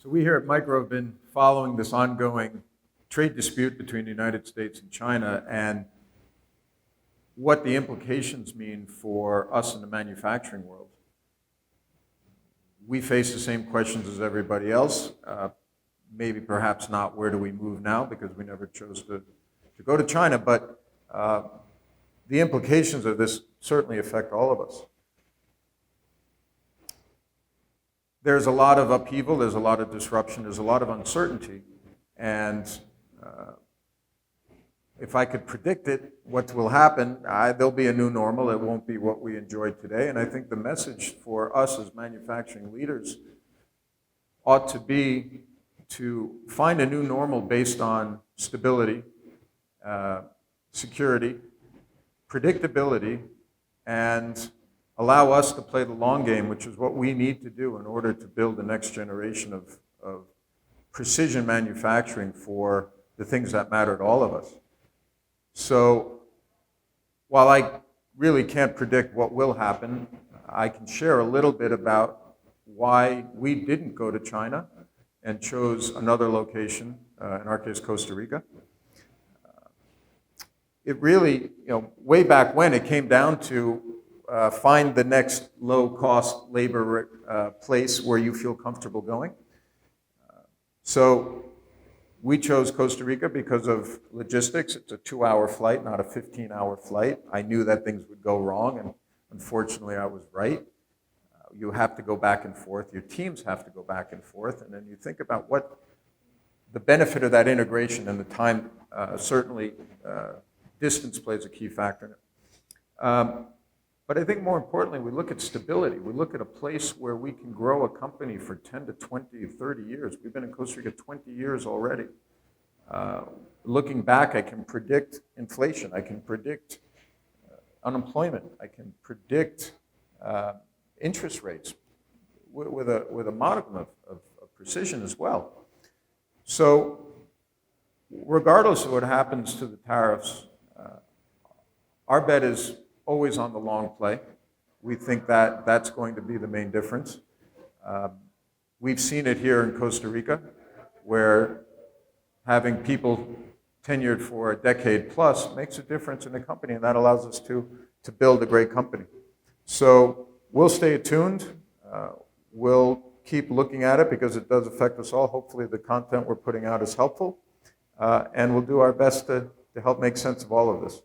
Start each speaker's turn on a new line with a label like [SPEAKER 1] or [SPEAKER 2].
[SPEAKER 1] So we here at Micro have been following this ongoing trade dispute between the United States and China and what the implications mean for us in the manufacturing world. We face the same questions as everybody else. Maybe perhaps not where do we move now, because we never chose to go to China, but the implications of this certainly affect all of us. There's a lot of upheaval, there's a lot of disruption, there's a lot of uncertainty, and if I could predict it, what will happen, there'll be a new normal. It won't be what we enjoy today, and I think the message for us as manufacturing leaders ought to be to find a new normal based on stability, security, predictability, and allow us to play the long game, which is what we need to do in order to build the next generation of precision manufacturing for the things that matter to all of us. So while I really can't predict what will happen, I can share a little bit about why we didn't go to China and chose another location, in our case, Costa Rica. It really, way back when, it came down to find the next low-cost labor place where you feel comfortable going. So we chose Costa Rica because of logistics. It's a 2-hour flight, not a 15-hour flight. I knew that things would go wrong, and unfortunately I was right. You have to go back and forth. Your teams have to go back and forth, and then you think about what the benefit of that integration and the time. Certainly, distance plays a key factor in it. But I think more importantly, we look at stability. We look at a place where we can grow a company for 10 to 20, 30 years. We've been in Costa Rica 20 years already. Looking back, I can predict inflation. I can predict unemployment. I can predict interest rates with a modicum of precision as well. So regardless of what happens to the tariffs, our bet is always on the long play. We think that that's going to be the main difference. We've seen it here in Costa Rica, where having people tenured for a decade plus makes a difference in the company, and that allows us to build a great company. So we'll stay attuned. We'll keep looking at it because it does affect us all. Hopefully the content we're putting out is helpful, and we'll do our best to help make sense of all of this.